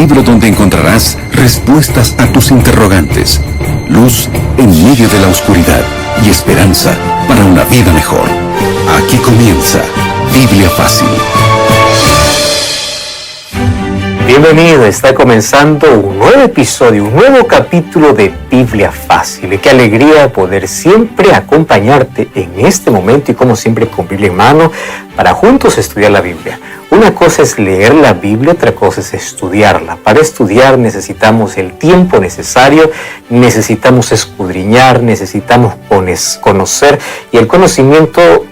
libro donde encontrarás respuestas a tus interrogantes, luz en medio de la oscuridad y esperanza para una vida mejor. Aquí comienza Biblia Fácil. Bienvenido, está comenzando un nuevo episodio, un nuevo capítulo de Biblia Fácil. Y qué alegría poder siempre acompañarte en este momento y como siempre con Biblia en mano para juntos estudiar la Biblia. Una cosa es leer la Biblia, otra cosa es estudiarla. Para estudiar necesitamos el tiempo necesario, necesitamos escudriñar, necesitamos conocer, y el conocimiento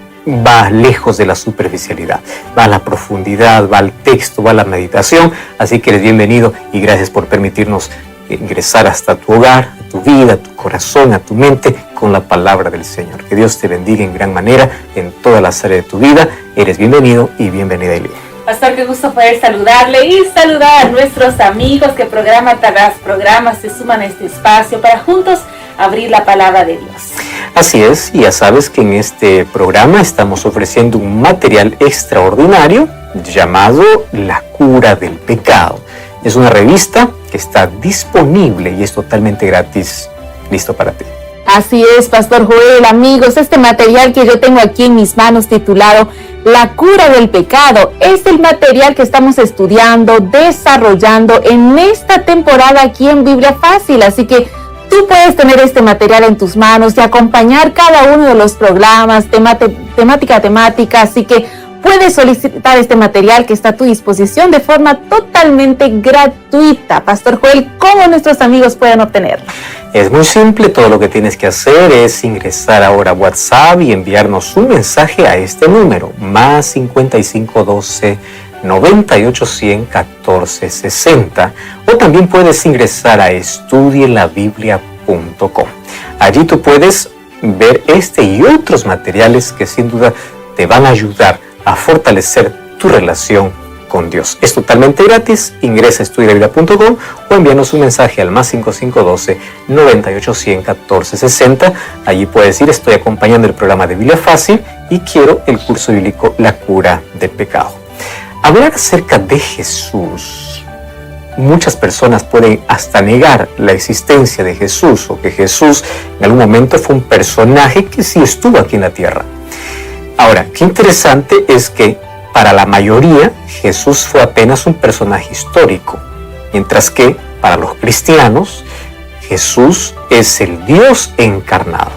va lejos de la superficialidad, va a la profundidad, va al texto, va a la meditación. Así que eres bienvenido y gracias por permitirnos ingresar hasta tu hogar, a tu vida, a tu corazón, a tu mente con la palabra del Señor. Que Dios te bendiga en gran manera en todas las áreas de tu vida. Eres bienvenido y bienvenida, Eli. Pastor, qué gusto poder saludarle y saludar a nuestros amigos que programa tras programa se suman a este espacio para juntos abrir la palabra de Dios. Así es, y ya sabes que en este programa estamos ofreciendo un material extraordinario llamado La Cura del Pecado. Es una revista que está disponible y es totalmente gratis, listo para ti. Así es, Pastor Joel, amigos, este material que yo tengo aquí en mis manos titulado La Cura del Pecado es el material que estamos estudiando, desarrollando en esta temporada aquí en Biblia Fácil, así que tú puedes tener este material en tus manos y acompañar cada uno de los programas, temática a temática, así que puedes solicitar este material que está a tu disposición de forma totalmente gratuita. Pastor Joel, ¿cómo nuestros amigos pueden obtenerlo? Es muy simple, todo lo que tienes que hacer es ingresar ahora a WhatsApp y enviarnos un mensaje a este número, más 5512 9810 1460, o también puedes ingresar a estudielabiblia.com. Allí tú puedes ver este y otros materiales que sin duda te van a ayudar a fortalecer tu relación con Dios. Es totalmente gratis. Ingresa a estudielabiblia.com o envíanos un mensaje al más 5512 9810 1460. Allí puedes decir: estoy acompañando el programa de Biblia Fácil y quiero el curso bíblico La Cura del Pecado. Hablar acerca de Jesús, muchas personas pueden hasta negar la existencia de Jesús o que Jesús en algún momento fue un personaje que sí estuvo aquí en la tierra. Ahora, qué interesante es que para la mayoría Jesús fue apenas un personaje histórico, mientras que para los cristianos Jesús es el Dios encarnado.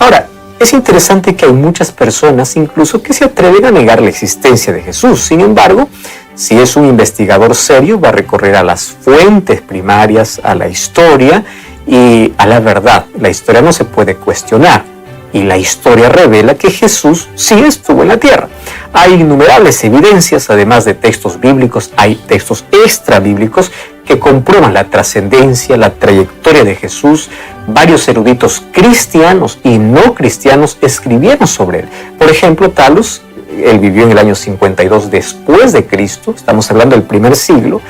Ahora, es interesante que hay muchas personas incluso que se atreven a negar la existencia de Jesús. Sin embargo, si es un investigador serio, va a recorrer a las fuentes primarias, a la historia y a la verdad. La historia no se puede cuestionar y la historia revela que Jesús sí estuvo en la tierra. Hay innumerables evidencias, además de textos bíblicos, hay textos extrabíblicos que comprueban la trascendencia, la trayectoria de Jesús. Varios eruditos cristianos y no cristianos escribieron sobre él. Por ejemplo, Talus, él vivió en el año 52 después de Cristo, estamos hablando del primer siglo.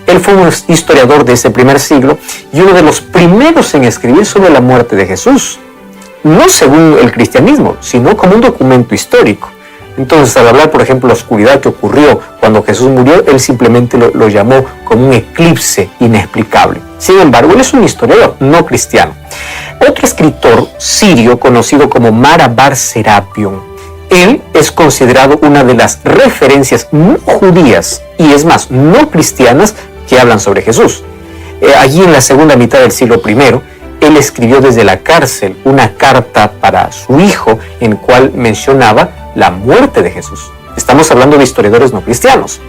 Él fue un historiador de ese primer siglo y uno de los primeros en escribir sobre la muerte de Jesús, no según el cristianismo, sino como un documento histórico. Entonces, al hablar, por ejemplo, de la oscuridad que ocurrió cuando Jesús murió, él simplemente lo llamó como un eclipse inexplicable. Sin embargo, él es un historiador, no cristiano. Otro escritor sirio conocido como Mara Bar Serapion, él es considerado una de las referencias no judías y es más, no cristianas que hablan sobre Jesús. Allí en la segunda mitad del siglo I, él escribió desde la cárcel una carta para su hijo en la cual mencionaba la muerte de Jesús. Estamos hablando de historiadores no cristianos.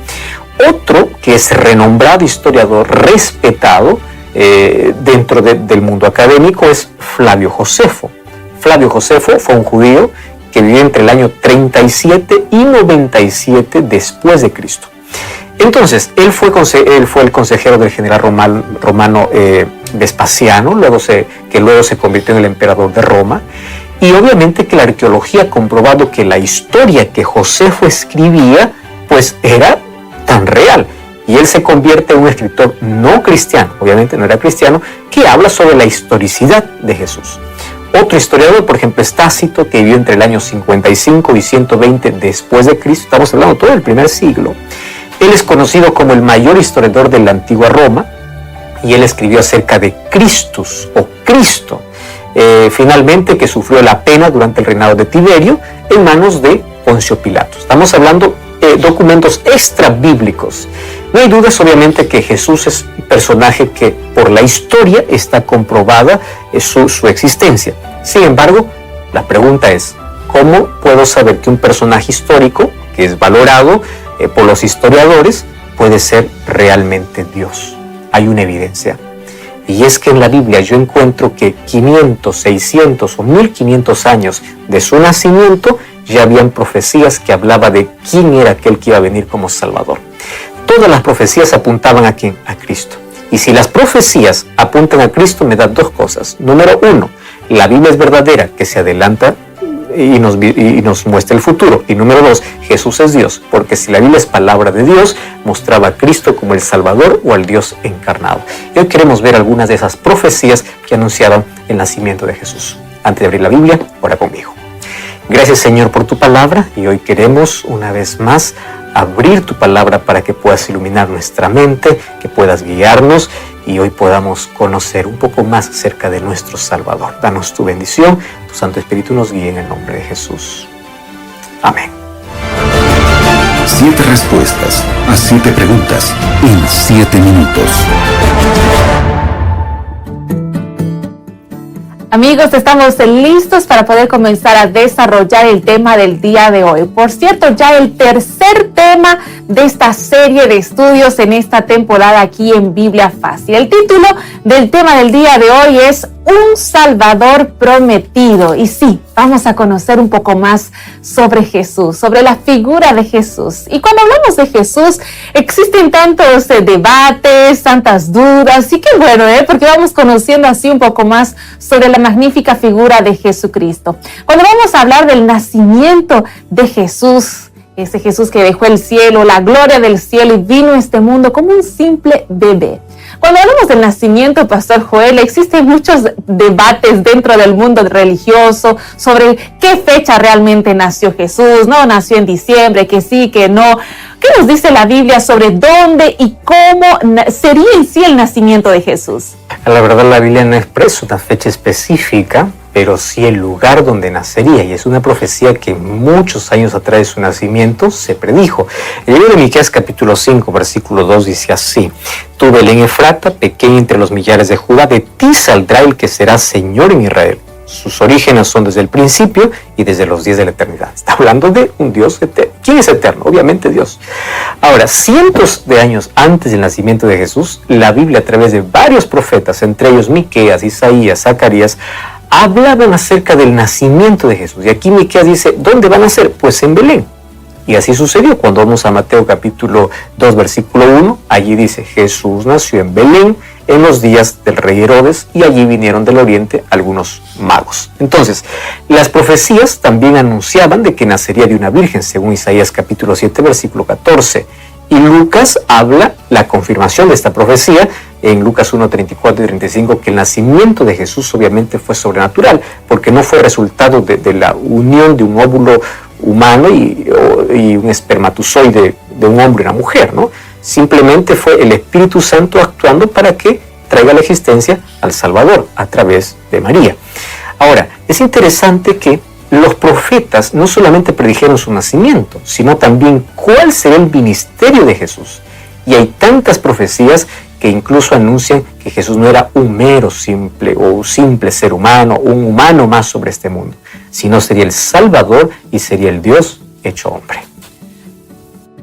Otro que es renombrado historiador, respetado dentro del mundo académico es Flavio Josefo. Flavio Josefo fue un judío que vivió entre el año 37 y 97 después de Cristo. Entonces, él fue el consejero del general romano Vespasiano, que luego se convirtió en el emperador de Roma. Y obviamente que la arqueología ha comprobado que la historia que Josefo escribía, pues era tan real. Y él se convierte en un escritor no cristiano, obviamente no era cristiano, que habla sobre la historicidad de Jesús. Otro historiador, por ejemplo, es Tácito, que vivió entre el año 55 y 120 después de Cristo, estamos hablando todo del primer siglo. Él es conocido como el mayor historiador de la antigua Roma y él escribió acerca de Christus o Cristo, finalmente que sufrió la pena durante el reinado de Tiberio en manos de Poncio Pilato. Estamos hablando de documentos extra bíblicos. No hay dudas, obviamente, que Jesús es un personaje que por la historia está comprobada su existencia. Sin embargo, la pregunta es, ¿cómo puedo saber que un personaje histórico, que es valorado por los historiadores, puede ser realmente Dios? Hay una evidencia. Y es que en la Biblia yo encuentro que 500, 600 o 1500 años de su nacimiento ya habían profecías que hablaban de quién era aquel que iba a venir como Salvador. Todas las profecías apuntaban ¿a quién? A Cristo. Y si las profecías apuntan a Cristo, me da dos cosas. Número uno, la Biblia es verdadera, que se adelanta y nos muestra el futuro. Y número dos, Jesús es Dios, porque si la Biblia es palabra de Dios, mostraba a Cristo como el Salvador o al Dios encarnado. Y hoy queremos ver algunas de esas profecías que anunciaban el nacimiento de Jesús. Antes de abrir la Biblia, ora conmigo. Gracias, Señor, por tu palabra, y hoy queremos una vez más abrir tu palabra para que puedas iluminar nuestra mente, que puedas guiarnos y hoy podamos conocer un poco más acerca de nuestro Salvador. Danos tu bendición, tu Santo Espíritu nos guíe en el nombre de Jesús. Amén. 7 respuestas a 7 preguntas en 7 minutos. Amigos, estamos listos para poder comenzar a desarrollar el tema del día de hoy. Por cierto, ya el tercer tema de esta serie de estudios en esta temporada aquí en Biblia Fácil. El título del tema del día de hoy es Un Salvador Prometido. Y sí, vamos a conocer un poco más sobre Jesús, sobre la figura de Jesús. Y cuando hablamos de Jesús, existen tantos debates, tantas dudas. Y qué bueno, porque vamos conociendo así un poco más sobre la magnífica figura de Jesucristo. Cuando vamos a hablar del nacimiento de Jesús, ese Jesús que dejó el cielo, la gloria del cielo y vino a este mundo como un simple bebé. Cuando hablamos del nacimiento, Pastor Joel, existen muchos debates dentro del mundo religioso sobre qué fecha realmente nació Jesús. No nació en diciembre, que sí, que no. ¿Qué nos dice la Biblia sobre dónde y cómo sería en sí el nacimiento de Jesús? La verdad, la Biblia no expresa una fecha específica, pero sí el lugar donde nacería, y es una profecía que muchos años atrás de su nacimiento se predijo. El libro de Miqueas capítulo 5, versículo 2 dice así: Tú, Belén Efrata, pequeña entre los millares de Judá, de ti saldrá el que será Señor en Israel. Sus orígenes son desde el principio y desde los días de la eternidad. Está hablando de un Dios eterno. ¿Quién es eterno? Obviamente Dios. Ahora, cientos de años antes del nacimiento de Jesús, la Biblia, a través de varios profetas, entre ellos Miqueas, Isaías, Zacarías, hablaban acerca del nacimiento de Jesús. Y aquí Miqueas dice, ¿dónde van a nacer? Pues en Belén. Y así sucedió. Cuando vamos a Mateo capítulo 2, versículo 1, allí dice, Jesús nació en Belén en los días del rey Herodes, y allí vinieron del oriente algunos magos. Entonces, las profecías también anunciaban de que nacería de una virgen, según Isaías capítulo 7, versículo 14. Y Lucas habla la confirmación de esta profecía en Lucas 1, 34 y 35, que el nacimiento de Jesús obviamente fue sobrenatural, porque no fue resultado de la unión de un óvulo humano y un espermatozoide de un hombre y una mujer, ¿no? Simplemente fue el Espíritu Santo actuando para que traiga a la existencia al Salvador a través de María. Ahora, es interesante que los profetas no solamente predijeron su nacimiento, sino también cuál será el ministerio de Jesús. Y hay tantas profecías que incluso anuncian que Jesús no era un mero simple ser humano, un humano más sobre este mundo, sino sería el Salvador y sería el Dios hecho hombre.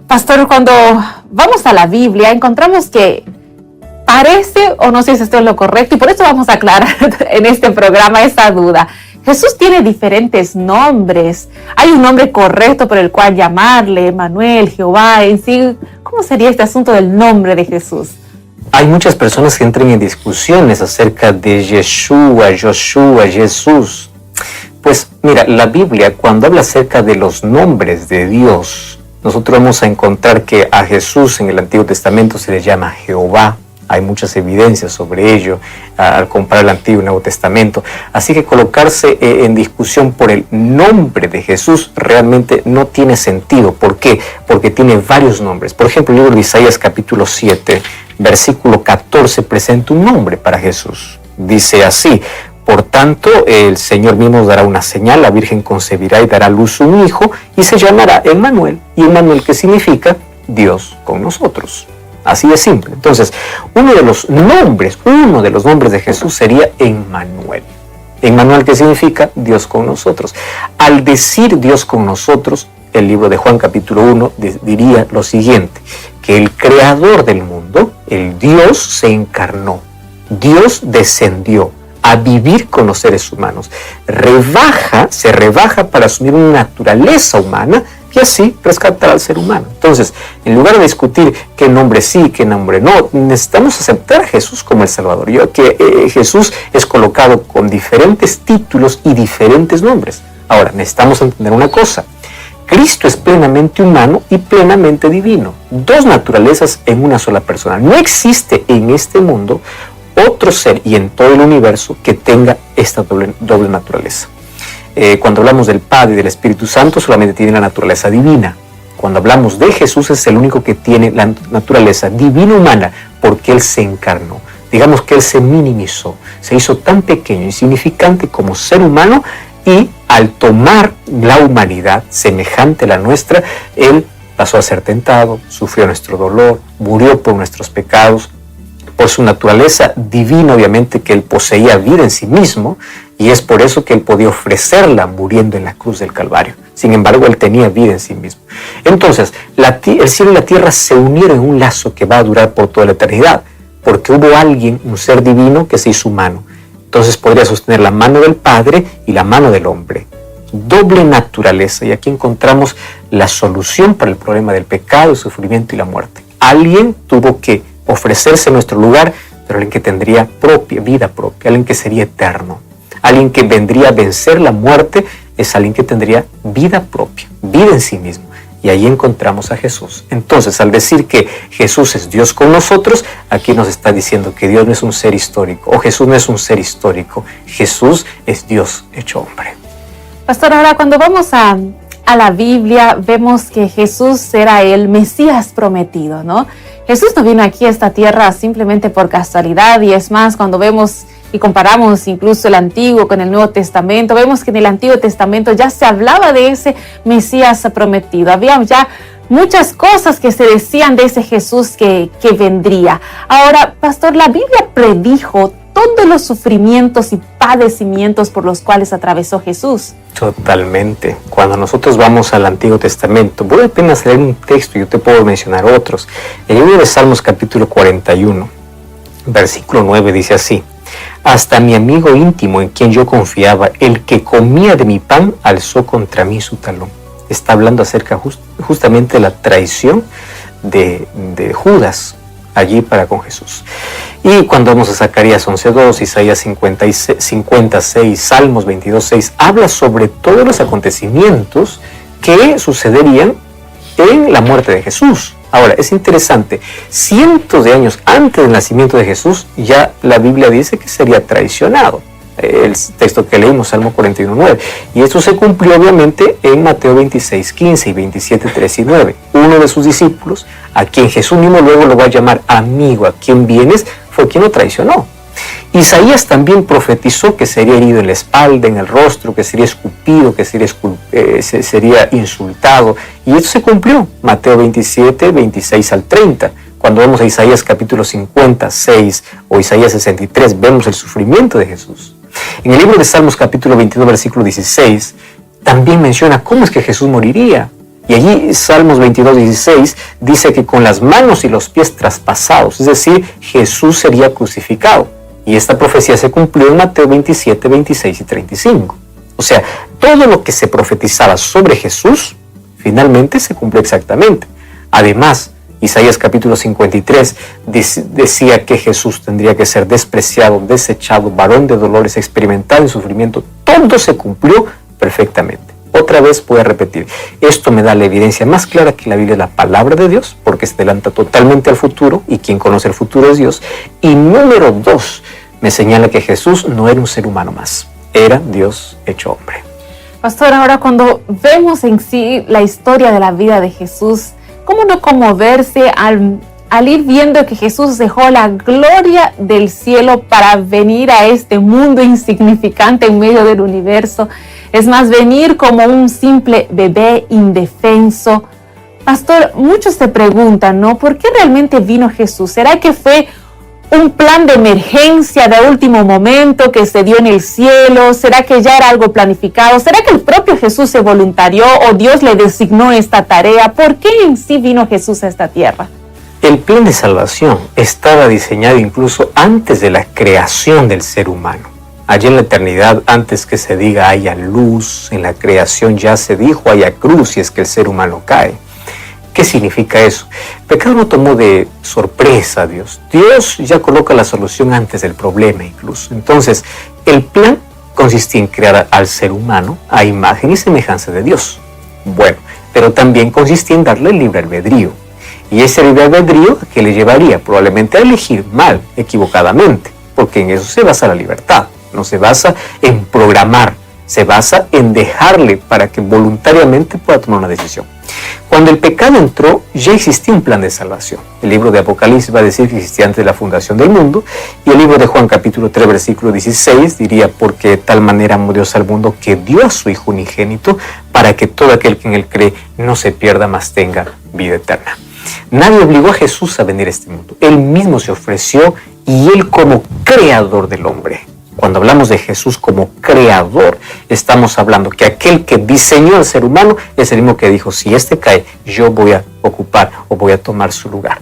Pastor, cuando vamos a la Biblia encontramos que parece, o no sé si esto es lo correcto, y por eso vamos a aclarar en este programa esa duda. Jesús tiene diferentes nombres. Hay un nombre correcto por el cual llamarle, Manuel, Jehová, en sí. ¿Cómo sería este asunto del nombre de Jesús? Hay muchas personas que entran en discusiones acerca de Yeshua, Joshua, Jesús. Pues mira, la Biblia, cuando habla acerca de los nombres de Dios, nosotros vamos a encontrar que a Jesús en el Antiguo Testamento se le llama Jehová, Hay muchas evidencias sobre ello al comparar el Antiguo y el Nuevo Testamento. Así que colocarse en discusión por el nombre de Jesús realmente no tiene sentido. ¿Por qué? Porque tiene varios nombres. Por ejemplo, el libro de Isaías capítulo 7, versículo 14, presenta un nombre para Jesús. Dice así: por tanto, el Señor mismo nos dará una señal, la Virgen concebirá y dará a luz un hijo, y se llamará Emmanuel. Y Emmanuel, ¿qué significa? Dios con nosotros. Así de simple. Entonces, uno de los nombres de Jesús sería Emmanuel. Emmanuel, ¿qué significa? Dios con nosotros. Al decir Dios con nosotros, el libro de Juan capítulo 1 diría lo siguiente: que el creador del mundo, el Dios, se encarnó. Dios descendió a vivir con los seres humanos. Se rebaja para asumir una naturaleza humana y así rescatar al ser humano. Entonces, en lugar de discutir qué nombre sí, qué nombre no, necesitamos aceptar a Jesús como el Salvador. Jesús es colocado con diferentes títulos y diferentes nombres. Ahora, necesitamos entender una cosa: Cristo es plenamente humano y plenamente divino. Dos naturalezas en una sola persona. No existe en este mundo otro ser y en todo el universo que tenga esta doble naturaleza. Cuando hablamos del Padre y del Espíritu Santo, solamente tiene la naturaleza divina. Cuando hablamos de Jesús, es el único que tiene la naturaleza divina humana, porque Él se encarnó. Digamos que Él se minimizó, se hizo tan pequeño e insignificante como ser humano, y al tomar la humanidad semejante a la nuestra, Él pasó a ser tentado, sufrió nuestro dolor, murió por nuestros pecados. Por su naturaleza divina, obviamente, que Él poseía vida en sí mismo, y es por eso que Él podía ofrecerla muriendo en la cruz del Calvario. Sin embargo, Él tenía vida en sí mismo. Entonces, el cielo y la tierra se unieron en un lazo que va a durar por toda la eternidad, porque hubo alguien, un ser divino, que se hizo humano. Entonces podría sostener la mano del Padre y la mano del hombre. Doble naturaleza, y aquí encontramos la solución para el problema del pecado, el sufrimiento y la muerte. Alguien tuvo que ofrecerse en nuestro lugar, pero alguien que tendría vida propia, alguien que sería eterno, alguien que vendría a vencer la muerte, es alguien que tendría vida propia, vida en sí mismo. Y ahí encontramos a Jesús. Entonces, al decir que Jesús es Dios con nosotros, aquí nos está diciendo que Dios no es un ser histórico, o Jesús no es un ser histórico. Jesús es Dios hecho hombre. Pastor, ahora cuando vamos a la Biblia, vemos que Jesús era el Mesías prometido, ¿no? Jesús no vino aquí a esta tierra simplemente por casualidad, y es más, cuando vemos y comparamos incluso el Antiguo con el Nuevo Testamento, vemos que en el Antiguo Testamento ya se hablaba de ese Mesías prometido. Había ya muchas cosas que se decían de ese Jesús que vendría. Ahora, pastor, la Biblia predijo todos los sufrimientos y padecimientos por los cuales atravesó Jesús. Totalmente. Cuando nosotros vamos al Antiguo Testamento, voy apenas a leer un texto, yo te puedo mencionar otros. El libro de Salmos capítulo 41, versículo 9 dice así: hasta mi amigo íntimo en quien yo confiaba, el que comía de mi pan, alzó contra mí su talón. Está hablando acerca justamente de la traición de Judas allí para con Jesús. Y cuando vamos a Zacarías 11:2, Isaías 56, Salmos 22:6, habla sobre todos los acontecimientos que sucederían en la muerte de Jesús. Ahora, es interesante, cientos de años antes del nacimiento de Jesús, ya la Biblia dice que sería traicionado. El texto que leímos, Salmo 41:9. Y esto se cumplió obviamente en Mateo 26:15 y 27:3 y 9. Uno de sus discípulos, a quien Jesús mismo luego lo va a llamar amigo, a quien vienes, fue quien lo traicionó. Isaías también profetizó que sería herido en la espalda, en el rostro, que sería escupido, que sería insultado. Y esto se cumplió, Mateo 27, 26 al 30. Cuando vamos a Isaías capítulo 56 o Isaías 63, vemos el sufrimiento de Jesús. En el libro de Salmos capítulo 22, versículo 16, también menciona cómo es que Jesús moriría. Y allí Salmos 22, 16 dice que con las manos y los pies traspasados, es decir, Jesús sería crucificado. Y esta profecía se cumplió en Mateo 27, 26 y 35. O sea, todo lo que se profetizaba sobre Jesús, finalmente se cumplió exactamente. Además, Isaías capítulo 53 decía que Jesús tendría que ser despreciado, desechado, varón de dolores, experimentado en sufrimiento. Todo se cumplió perfectamente. Otra vez voy a repetir, esto me da la evidencia más clara que la Biblia es la palabra de Dios, porque se adelanta totalmente al futuro, y quien conoce el futuro es Dios. Y número 2, me señala que Jesús no era un ser humano más, era Dios hecho hombre. Pastor, ahora cuando vemos en sí la historia de la vida de Jesús, ¿cómo no conmoverse al ir viendo que Jesús dejó la gloria del cielo para venir a este mundo insignificante en medio del universo? Es más, venir como un simple bebé indefenso. Pastor, muchos se preguntan, ¿no? ¿Por qué realmente vino Jesús? ¿Será que fue un plan de emergencia de último momento que se dio en el cielo? ¿Será que ya era algo planificado? ¿Será que el propio Jesús se voluntarió o Dios le designó esta tarea? ¿Por qué en sí vino Jesús a esta tierra? El plan de salvación estaba diseñado incluso antes de la creación del ser humano. Allí en la eternidad, antes que se diga haya luz, en la creación ya se dijo haya cruz si es que el ser humano cae. ¿Qué significa eso? El pecado no tomó de sorpresa a Dios. Dios ya coloca la solución antes del problema incluso. Entonces, el plan consistía en crear al ser humano a imagen y semejanza de Dios. Bueno, pero también consistía en darle libre albedrío. Y ese libre albedrío que le llevaría probablemente a elegir mal, equivocadamente, porque en eso se basa la libertad. No se basa en programar, se basa en dejarle para que voluntariamente pueda tomar una decisión. Cuando el pecado entró, ya existía un plan de salvación. El libro de Apocalipsis va a decir que existía antes de la fundación del mundo, y el libro de Juan capítulo 3 versículo 16 diría: porque de tal manera amó Dios al mundo que dio a su Hijo unigénito para que todo aquel que en él cree no se pierda, mas tenga vida eterna. Nadie obligó a Jesús a venir a este mundo. Él mismo se ofreció, y él como creador del hombre. Cuando hablamos de Jesús como creador, estamos hablando que aquel que diseñó al ser humano es el mismo que dijo: si este cae, yo voy a ocupar o voy a tomar su lugar.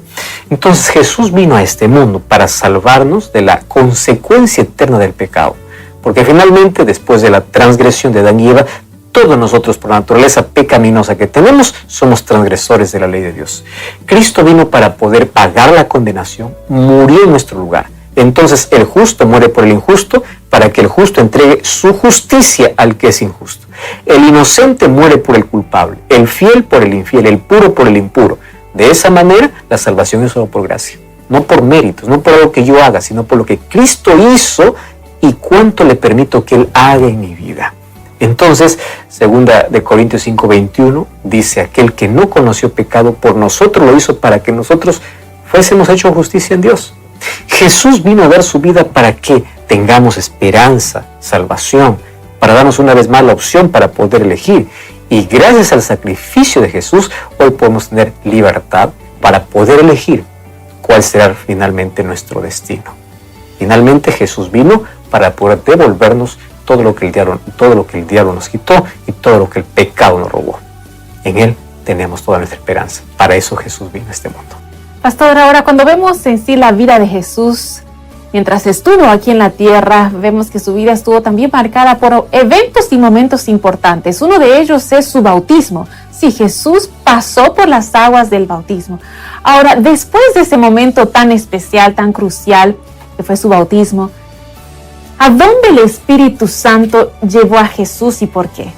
Entonces Jesús vino a este mundo para salvarnos de la consecuencia eterna del pecado. Porque finalmente, después de la transgresión de Adán y Eva, todos nosotros, por la naturaleza pecaminosa que tenemos, somos transgresores de la ley de Dios. Cristo vino para poder pagar la condenación, murió en nuestro lugar. Entonces el justo muere por el injusto para que el justo entregue su justicia al que es injusto. El inocente muere por el culpable, el fiel por el infiel, el puro por el impuro. De esa manera, la salvación es solo por gracia, no por méritos, no por algo que yo haga, sino por lo que Cristo hizo y cuánto le permito que Él haga en mi vida. Entonces, 2 Corintios 5:21 dice: aquel que no conoció pecado por nosotros lo hizo para que nosotros fuésemos hechos justicia en Dios. Jesús vino a dar su vida para que tengamos esperanza, salvación, para darnos una vez más la opción para poder elegir. Y gracias al sacrificio de Jesús, hoy podemos tener libertad para poder elegir cuál será finalmente nuestro destino. Finalmente Jesús vino para poder devolvernos todo lo que el diablo nos quitó y todo lo que el pecado nos robó. En Él tenemos toda nuestra esperanza. Para eso Jesús vino a este mundo. Pastor, ahora cuando vemos en sí la vida de Jesús, mientras estuvo aquí en la tierra, vemos que su vida estuvo también marcada por eventos y momentos importantes. Uno de ellos es su bautismo. Sí, Jesús pasó por las aguas del bautismo. Ahora, después de ese momento tan especial, tan crucial, que fue su bautismo, ¿a dónde el Espíritu Santo llevó a Jesús y por qué?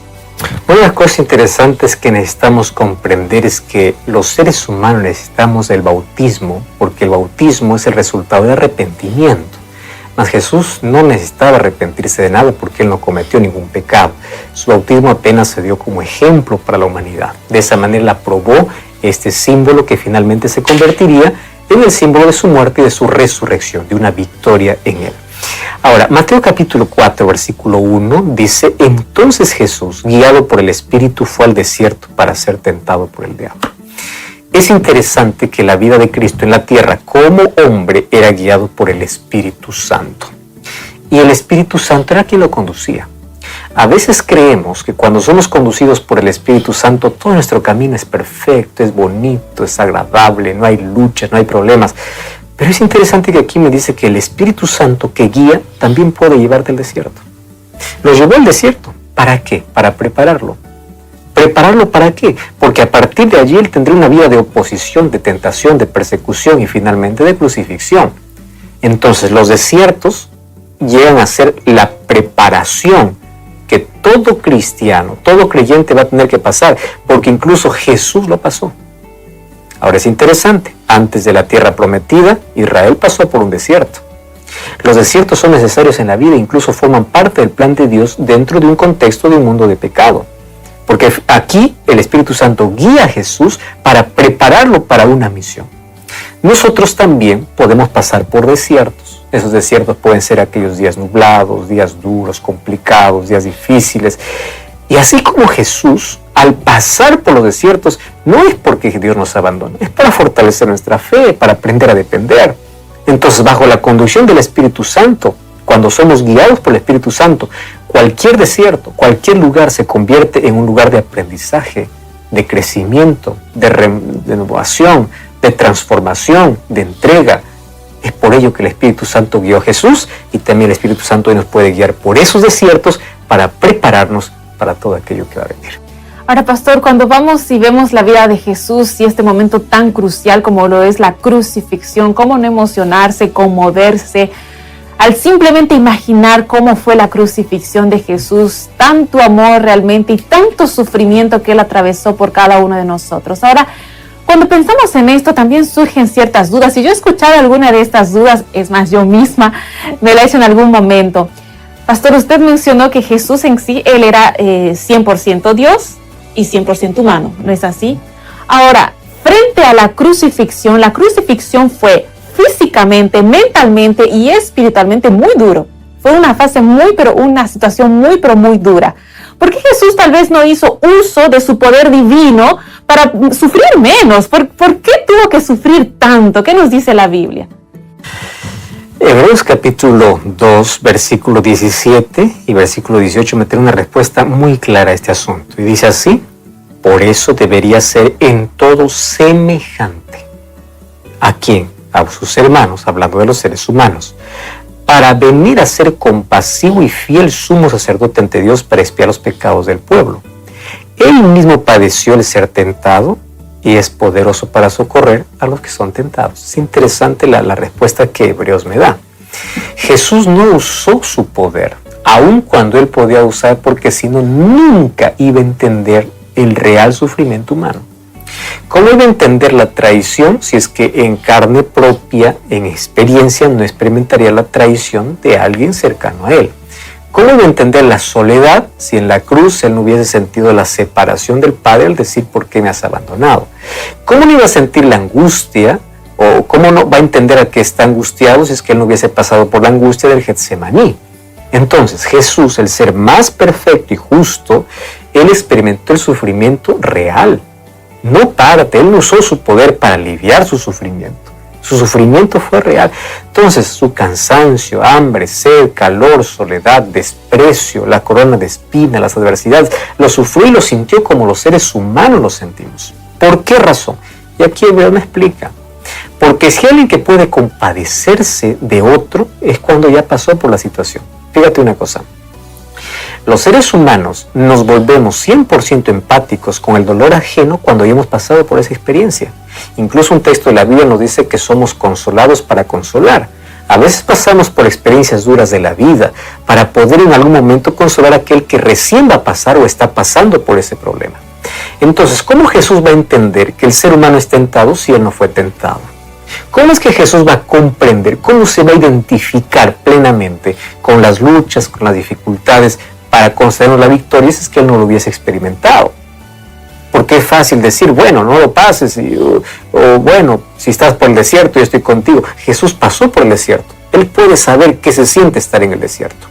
Una de las cosas interesantes que necesitamos comprender es que los seres humanos necesitamos el bautismo, porque el bautismo es el resultado de arrepentimiento. Mas Jesús no necesitaba arrepentirse de nada porque Él no cometió ningún pecado. Su bautismo apenas se dio como ejemplo para la humanidad. De esa manera aprobó este símbolo que finalmente se convertiría en el símbolo de su muerte y de su resurrección, de una victoria en Él. Ahora, Mateo capítulo 4, versículo 1 dice: entonces Jesús, guiado por el Espíritu, fue al desierto para ser tentado por el diablo. Es interesante que la vida de Cristo en la tierra como hombre era guiado por el Espíritu Santo. Y el Espíritu Santo era quien lo conducía. A veces creemos que cuando somos conducidos por el Espíritu Santo, todo nuestro camino es perfecto, es bonito, es agradable, no hay luchas, no hay problemas. Pero es interesante que aquí me dice que el Espíritu Santo que guía también puede llevarte al desierto. Lo llevó al desierto. ¿Para qué? Para prepararlo. ¿Prepararlo para qué? Porque a partir de allí él tendría una vida de oposición, de tentación, de persecución y finalmente de crucifixión. Entonces los desiertos llegan a ser la preparación que todo cristiano, todo creyente va a tener que pasar, porque incluso Jesús lo pasó. Ahora es interesante, antes de la tierra prometida, Israel pasó por un desierto. Los desiertos son necesarios en la vida e incluso forman parte del plan de Dios dentro de un contexto de un mundo de pecado. Porque aquí el Espíritu Santo guía a Jesús para prepararlo para una misión. Nosotros también podemos pasar por desiertos. Esos desiertos pueden ser aquellos días nublados, días duros, complicados, días difíciles. Y así como Jesús, al pasar por los desiertos, no es porque Dios nos abandona, es para fortalecer nuestra fe, para aprender a depender. Entonces, bajo la conducción del Espíritu Santo, cuando somos guiados por el Espíritu Santo, cualquier desierto, cualquier lugar se convierte en un lugar de aprendizaje, de crecimiento, de renovación, de transformación, de entrega. Es por ello que el Espíritu Santo guió a Jesús y también el Espíritu Santo hoy nos puede guiar por esos desiertos para prepararnos para todo aquello que va a venir. Ahora, pastor, cuando vamos y vemos la vida de Jesús y este momento tan crucial como lo es la crucifixión, cómo no emocionarse, conmoverse, al simplemente imaginar cómo fue la crucifixión de Jesús, tanto amor realmente y tanto sufrimiento que Él atravesó por cada uno de nosotros. Ahora, cuando pensamos en esto, también surgen ciertas dudas. Y yo he escuchado alguna de estas dudas, es más, yo misma me la he hecho en algún momento. Pastor, usted mencionó que Jesús en sí, Él era 100% Dios y 100% humano, ¿no es así? Ahora, frente a la crucifixión fue físicamente, mentalmente y espiritualmente muy duro. Fue una fase una situación muy dura. ¿Por qué Jesús tal vez no hizo uso de su poder divino para sufrir menos? ¿Por qué tuvo que sufrir tanto? ¿Qué nos dice la Biblia? Hebreos capítulo 2, versículo 17 y versículo 18 me tiene una respuesta muy clara a este asunto. Y dice así: por eso debería ser en todo semejante. ¿A quién? A sus hermanos, hablando de los seres humanos, para venir a ser compasivo y fiel sumo sacerdote ante Dios para expiar los pecados del pueblo. Él mismo padeció el ser tentado y es poderoso para socorrer a los que son tentados. Es interesante la respuesta que Hebreos me da. Jesús no usó su poder, aun cuando Él podía usar, porque si no, nunca iba a entender el real sufrimiento humano. ¿Cómo iba a entender la traición si es que en carne propia, en experiencia, no experimentaría la traición de alguien cercano a Él? ¿Cómo iba a entender la soledad si en la cruz Él no hubiese sentido la separación del Padre al decir ¿por qué me has abandonado? ¿Cómo no iba a sentir la angustia? ¿O cómo no va a entender a que está angustiado si es que Él no hubiese pasado por la angustia del Getsemaní? Entonces Jesús, el ser más perfecto y justo, Él experimentó el sufrimiento real. No parte, Él no usó su poder para aliviar su sufrimiento. Su sufrimiento fue real. Entonces, su cansancio, hambre, sed, calor, soledad, desprecio, la corona de espinas, las adversidades, lo sufrió y lo sintió como los seres humanos lo sentimos. ¿Por qué razón? Y aquí Hebreo me explica. Porque si hay alguien que puede compadecerse de otro, es cuando ya pasó por la situación. Fíjate una cosa. Los seres humanos nos volvemos 100% empáticos con el dolor ajeno cuando ya hemos pasado por esa experiencia. Incluso un texto de la Biblia nos dice que somos consolados para consolar. A veces pasamos por experiencias duras de la vida para poder en algún momento consolar a aquel que recién va a pasar o está pasando por ese problema. Entonces, ¿cómo Jesús va a entender que el ser humano es tentado si Él no fue tentado? ¿Cómo es que Jesús va a comprender? ¿Cómo se va a identificar plenamente con las luchas, con las dificultades para concedernos la victoria si es que Él no lo hubiese experimentado? Porque es fácil decir, bueno, no lo pases, o bueno, si estás por el desierto, yo estoy contigo. Jesús pasó por el desierto. Él puede saber qué se siente estar en el desierto.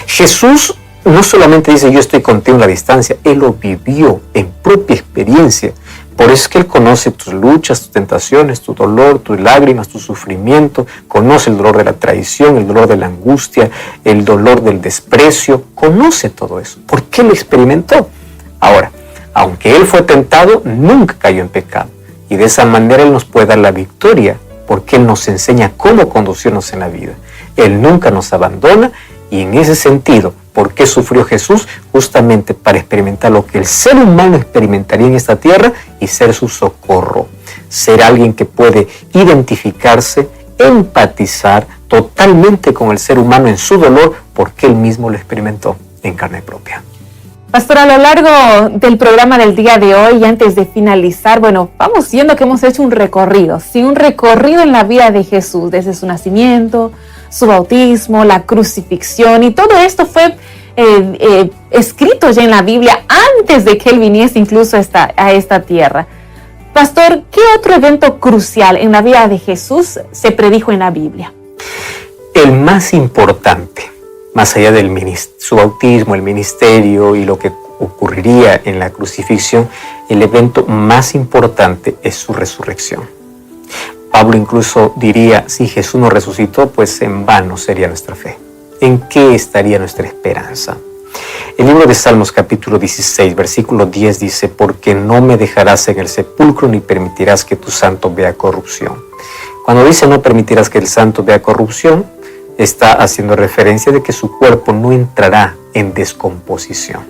Jesús no solamente dice, yo estoy contigo en la distancia, Él lo vivió en propia experiencia. Por eso es que Él conoce tus luchas, tus tentaciones, tu dolor, tus lágrimas, tu sufrimiento. Conoce el dolor de la traición, el dolor de la angustia, el dolor del desprecio. Conoce todo eso. ¿Por qué lo experimentó? Ahora, aunque Él fue tentado, nunca cayó en pecado. Y de esa manera Él nos puede dar la victoria, porque Él nos enseña cómo conducirnos en la vida. Él nunca nos abandona. Y en ese sentido, ¿por qué sufrió Jesús? Justamente para experimentar lo que el ser humano experimentaría en esta tierra y ser su socorro. Ser alguien que puede identificarse, empatizar totalmente con el ser humano en su dolor porque Él mismo lo experimentó. en carne propia. Pastor, a lo largo del programa del día de hoy, y antes de finalizar, vamos viendo que hemos hecho un recorrido, ¿sí? Un recorrido en la vida de Jesús, desde su nacimiento, su bautismo, la crucifixión, y todo esto fue escrito ya en la Biblia antes de que Él viniese incluso a esta tierra. Pastor, ¿qué otro evento crucial en la vida de Jesús se predijo en la Biblia? El más importante, más allá de su bautismo, el ministerio y lo que ocurriría en la crucifixión, el evento más importante es su resurrección. Pablo incluso diría, si Jesús no resucitó, pues en vano sería nuestra fe. ¿En qué estaría nuestra esperanza? El libro de Salmos capítulo 16, versículo 10 dice, porque no me dejarás en el sepulcro ni permitirás que tu santo vea corrupción. Cuando dice no permitirás que el santo vea corrupción, está haciendo referencia de que su cuerpo no entrará en descomposición.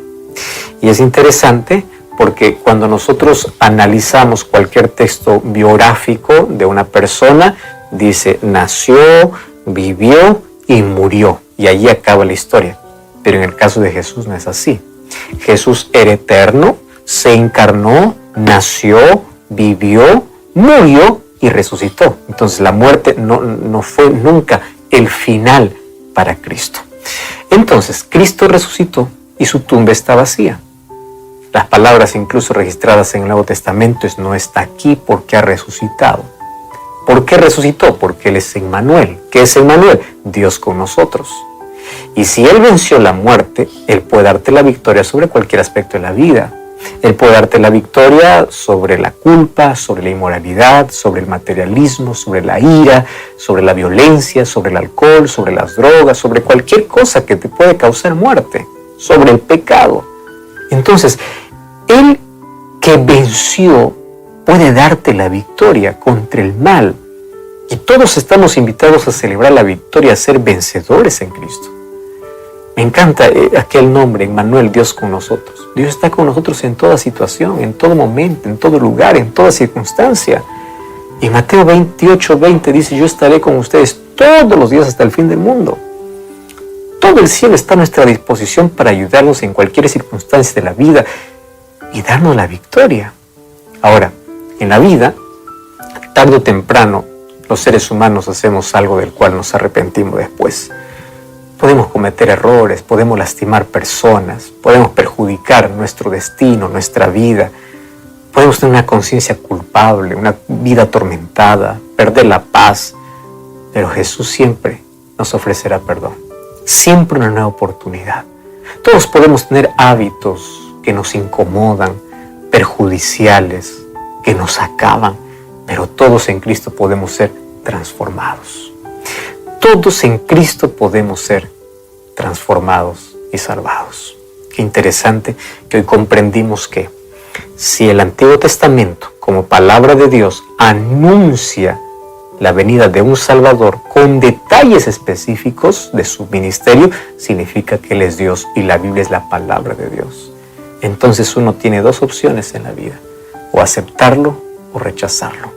Y es interesante porque cuando nosotros analizamos cualquier texto biográfico de una persona, dice nació, vivió y murió, y allí acaba la historia. Pero en el caso de Jesús no es así. Jesús era eterno, se encarnó, nació, vivió, murió y resucitó. Entonces la muerte no fue nunca el final para Cristo. Entonces Cristo resucitó y su tumba está vacía. Las palabras incluso registradas en el Nuevo Testamento es no está aquí porque ha resucitado. ¿Por qué resucitó? Porque Él es Emmanuel. ¿Qué es Emmanuel? Dios con nosotros. Y si Él venció la muerte, Él puede darte la victoria sobre cualquier aspecto de la vida. Él puede darte la victoria sobre la culpa, sobre la inmoralidad, sobre el materialismo, sobre la ira, sobre la violencia, sobre el alcohol, sobre las drogas, sobre cualquier cosa que te puede causar muerte, sobre el pecado. Entonces, Él que venció puede darte la victoria contra el mal. Y todos estamos invitados a celebrar la victoria, a ser vencedores en Cristo. Me encanta aquel nombre, Emmanuel, Dios con nosotros. Dios está con nosotros en toda situación, en todo momento, en todo lugar, en toda circunstancia. Y Mateo 28:20 dice, yo estaré con ustedes todos los días hasta el fin del mundo. Todo el cielo está a nuestra disposición para ayudarnos en cualquier circunstancia de la vida y darnos la victoria. Ahora, en la vida, tarde o temprano, los seres humanos hacemos algo del cual nos arrepentimos después. Podemos cometer errores, podemos lastimar personas, podemos perjudicar nuestro destino, nuestra vida. Podemos tener una conciencia culpable, una vida atormentada, perder la paz. Pero Jesús siempre nos ofrecerá perdón. Siempre una nueva oportunidad. Todos podemos tener hábitos que nos incomodan, perjudiciales, que nos acaban, pero todos en Cristo podemos ser transformados. Todos en Cristo podemos ser transformados y salvados. Qué interesante que hoy comprendimos que si el Antiguo Testamento, como palabra de Dios, anuncia la venida de un Salvador con detalles específicos de su ministerio, significa que Él es Dios y la Biblia es la palabra de Dios. Entonces uno tiene dos opciones en la vida, o aceptarlo o rechazarlo.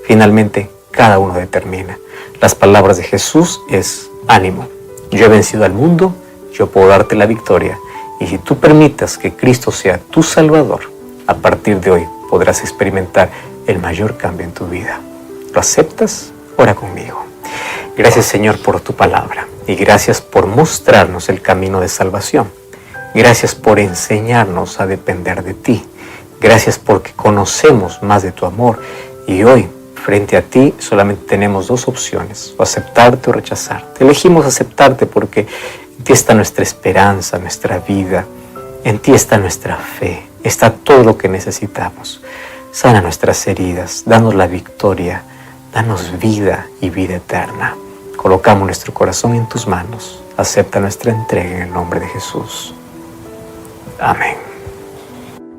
Finalmente, cada uno determina. Las palabras de Jesús es ánimo. Yo he vencido al mundo, yo puedo darte la victoria. Y si tú permitas que Cristo sea tu Salvador, a partir de hoy podrás experimentar el mayor cambio en tu vida. ¿Lo aceptas? Ora conmigo. Gracias, Señor, por tu palabra y gracias por mostrarnos el camino de salvación. Gracias por enseñarnos a depender de ti. Gracias porque conocemos más de tu amor y hoy, frente a ti, solamente tenemos dos opciones, o aceptarte o rechazarte. Elegimos aceptarte porque en ti está nuestra esperanza, nuestra vida, en ti está nuestra fe, está todo lo que necesitamos. Sana nuestras heridas, danos la victoria, danos vida y vida eterna. Colocamos nuestro corazón en tus manos. Acepta nuestra entrega en el nombre de Jesús. Amén.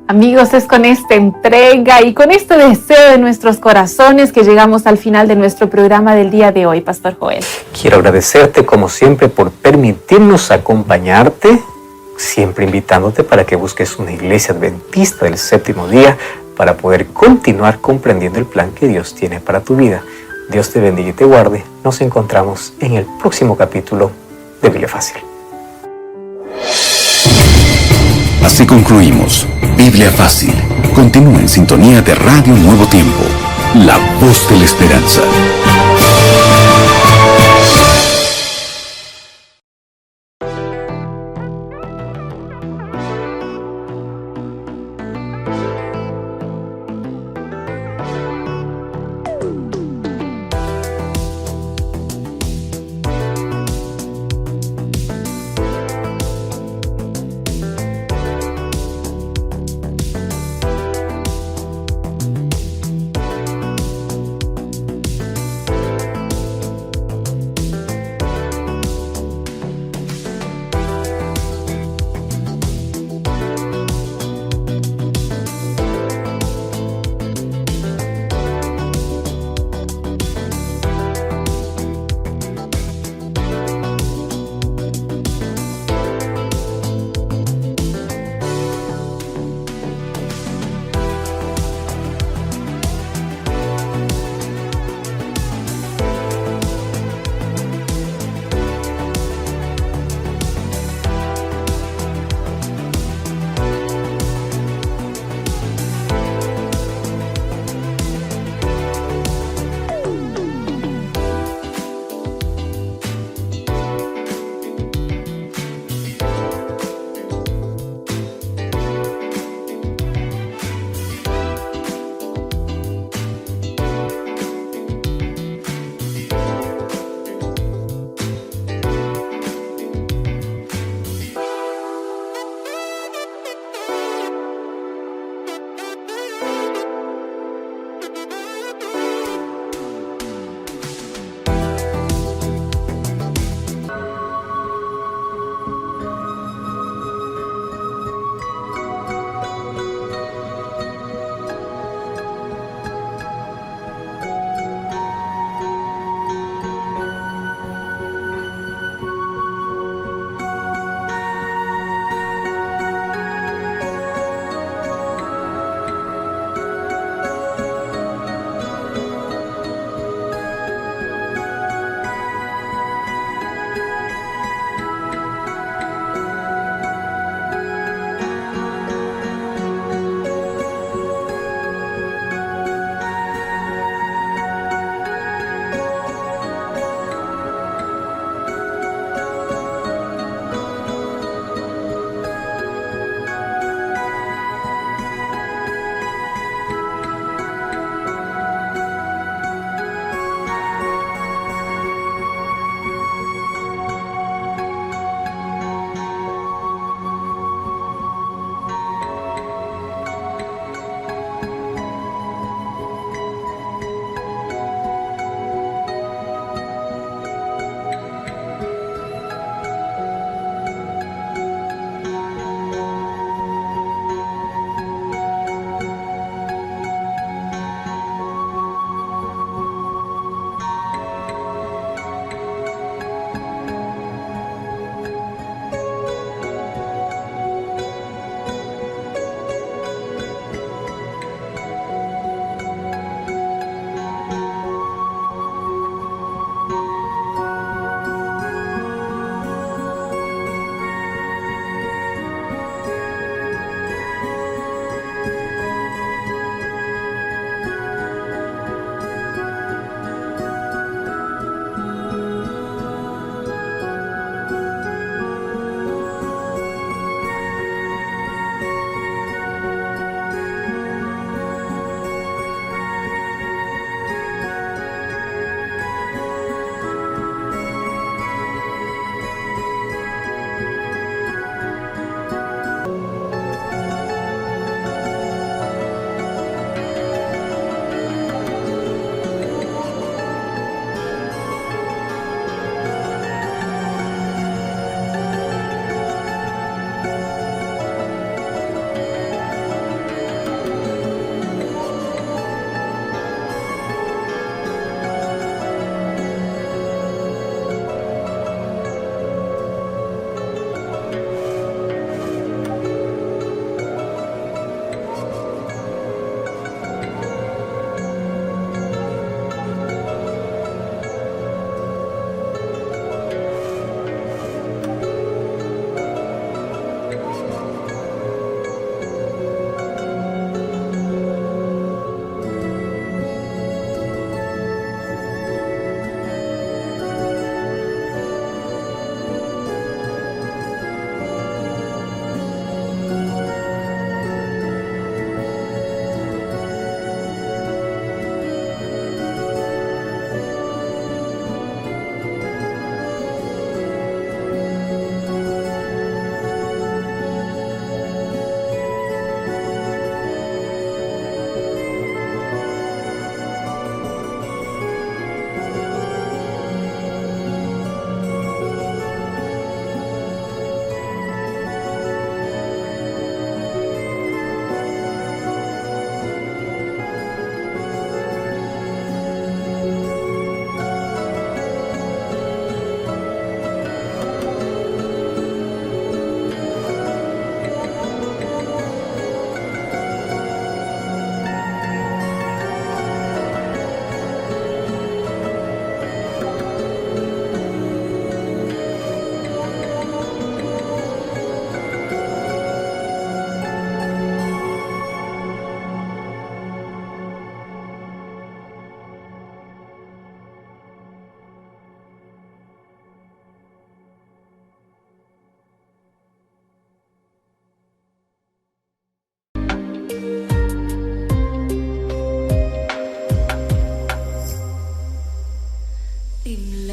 Amigos, es con esta entrega y con este deseo de nuestros corazones que llegamos al final de nuestro programa del día de hoy, Pastor Joel. Quiero agradecerte como siempre por permitirnos acompañarte, siempre invitándote para que busques una iglesia adventista del séptimo día para poder continuar comprendiendo el plan que Dios tiene para tu vida. Dios te bendiga y te guarde. Nos encontramos en el próximo capítulo de Biblia Fácil. Así concluimos. Biblia Fácil. Continúa en sintonía de Radio Nuevo Tiempo. La voz de la esperanza.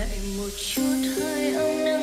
lại một chút hơi ấm nắng